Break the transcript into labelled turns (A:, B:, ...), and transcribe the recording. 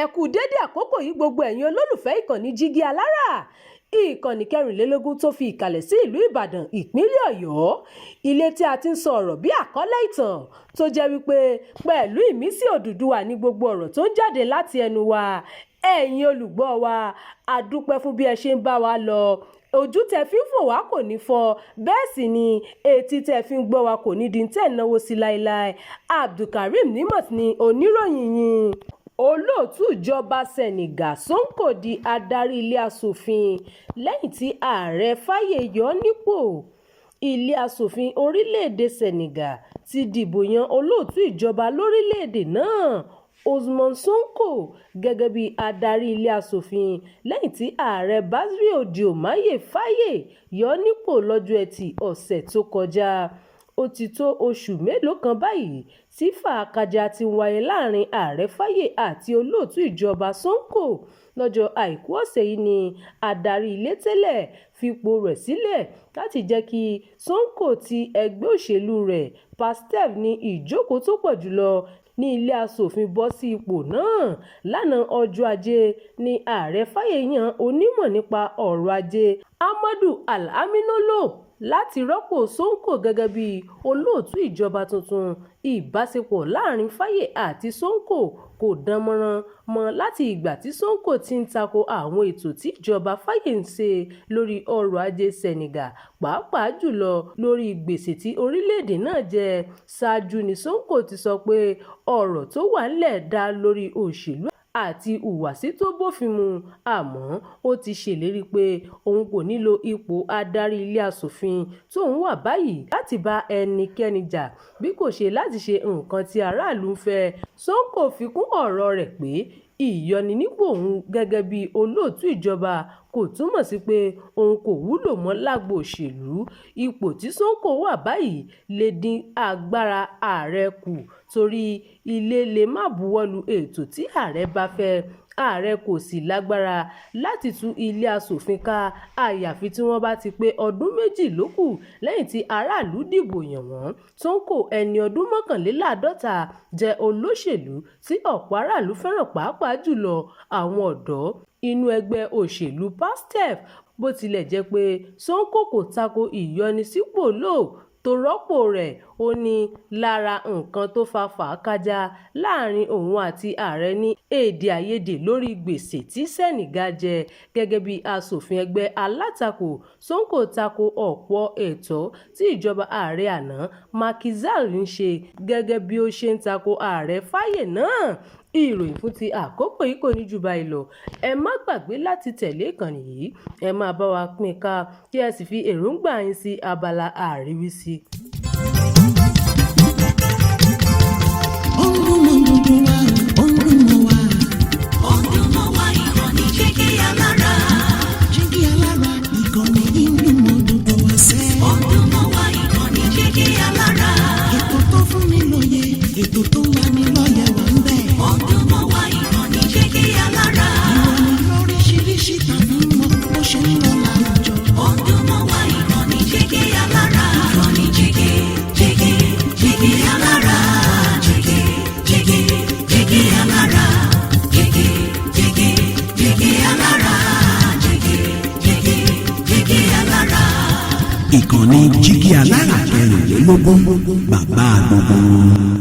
A: ẹ kú dédé àkókò yìí gbogbo ẹ̀yin olólùfẹ́ ìkànnì Jígí Alára, ìkànnì 24 tó fi ìkàlẹ̀ sí ìlú Ìbàdàn ìpínlẹ̀ Ọ̀yọ́, ilé tí a ti ń sọ ọ̀rọ̀ bí àkọ́lé ìtàn tó jẹ́ wípé pẹ̀lú ìmísí Odùduwà ní gbogbo ọ̀rọ̀ tó ń jáde láti ẹnu wa. Ẹ̀yin olùgbọ́ wa, a dúpẹ́ fún bí ẹ ṣe ń bá wa lọ. Ojú tẹ́ fi ń fò wá kò ní fọ́, bẹ́ẹ̀ sì ni etí tẹ́ fi ń gbọ́ wa kò ní di tẹ́ náwó sí láéláé. Abdulkareem Nimot ni oníròyìn yín. Olóòtú ìjọba Senegal Sonko di adarí ilé aṣòfin lẹ́yìn tí ààrẹ Faye yọ nípò. Ilé aṣòfin orílẹ̀-èdè Senegal ti dìbò yan olóòtú ìjọba lórílẹ̀-èdè náà Ousmane Sonko gẹ́gẹ́ bí adarí ilé aṣòfin lẹ́yìn tí ààrẹ Bassirou Diomaye Faye yọ nípò lọ́jọ́ Ẹtì ọ̀sẹ̀ tó kọjá. Ó ti tó oṣù mélòó kan báyìí tí fàákàjà ti wáyé láàrin ààrẹ Faye àti olóòtú ìjọba Sonko. Lọ́jọ́ Àìkú ọ̀sẹ̀ yìí ni adarí ilé tẹ́lẹ̀ fipò rẹ̀ sílẹ̀ láti jẹ́ kí Sonko ti ẹgbẹ́ òṣèlú rẹ̀ PASTEF ní ìjókòó tó pọ̀ jùlọ ní ilé aṣòfin bọ́ sí ipò náà. Lánàá ọjọ́ Ajé ni ààrẹ Faye yan onímọ̀ nípa ọ̀rọ̀ ajé Ahmadu Al-Aminu Lo láti rọ́pò Sonko gẹ́gẹ́ bí olóòtú ìjọba tuntun. Ìbáṣepọ̀ láàrin Faye àti Sonko kò dán mọ́rán mọ́ láti ìgbà tí Sonko ti ń tako àwọn ètò tí ìjọba Faye ń ṣe lórí ọrọ̀ ajé Senegal, pàápàá jùlọ lórí gbèsè tí orílẹ̀-èdè náà jẹ. Ṣáájú ni Sonko ti sọ pé ọ̀rọ̀ tó wà ńlẹ̀ dá lórí òṣèlú àti ìhùwàsí tó bófin mu, àmọ́ ó ti ṣèlérí pé òun kò nílò ipò adarí ilé aṣòfin tóun wà báyìí láti bá ẹnikẹ́ni jà bí kò ṣe láti ṣe nǹkan tí aráàlú ń fẹ́. Sonko fi kún ọ̀rọ̀ rẹ̀ pé ìyọninípò òun gẹ́gẹ́ bí olóòtú ìjọba kò túmọ̀ sí pé òun kò wúlò mọ́ lágbo òṣèlú. Ipò tí Sonko wà báyìí lè dín agbára ààrẹ kù torí ilé lè má buwọ́lu ètò tí ààrẹ bá fẹ́. Ààrẹ kò sì lágbára láti tú ilé aṣòfin ká àyàfi tí wọ́n bá ti pé ọdún méjì lókù lẹ́yìn tí aráàlú dìbò yàn wọ́n. Sonko, ẹni ọdún 51, jẹ́ olóṣèlú tí ọ̀pọ̀ aráàlú fẹ́ràn, pàápàá jùlọ àwọn ọ̀dọ́ inú ẹgbẹ́ òṣèlú PASTEF. Bó tilẹ̀ jẹ́ pé Sonko kò tako ìyọnisípò Lo tó rọ́pò rẹ̀, ó ní lára nǹkan tó fa fàákàjà láàrin òun àti ààrẹ ní èdè àìyedè lórí gbèsè tí Senegal jẹ. Gẹ́gẹ́ bí aṣòfin ẹgbẹ́ alátakò, Sonko tako ọ̀pọ̀ ẹ̀tọ́ tí ìjọba ààrẹ àná Macky Sall ń ṣe gẹ́gẹ́ bí ó ṣe ń tako ààrẹ Faye náà. Ìròyìn fún ti àkókò yìí kò ní jù báyìí lọ. Ẹ má gbàgbé láti tẹ̀lé ìkànnì yìí, ẹ máa bá wa pín ká kí ẹ sì fi èròǹgbà yín sí abala àríwísí.
B: Jígí Alára ìkànnì ìlú Odùduwà sẹ́. Odùduwà ìkànnì Jígí Alára. Ètò tó fún ni lóye, ètò tó wà ní lọ́yẹ̀ wà ń bẹ̀. Odùduwà ìkànnì Jígí Alára. Ìròyìn lóríṣiríṣi tàbí mọ́ bó ṣe ń lọ láwùjọ. Odùduwà ìkànnì Jígí Alára. Ìkànnì Jígí Alára. Jígí Alára. Ìkànnì Jígí Alára 24, bàbá gbogbo.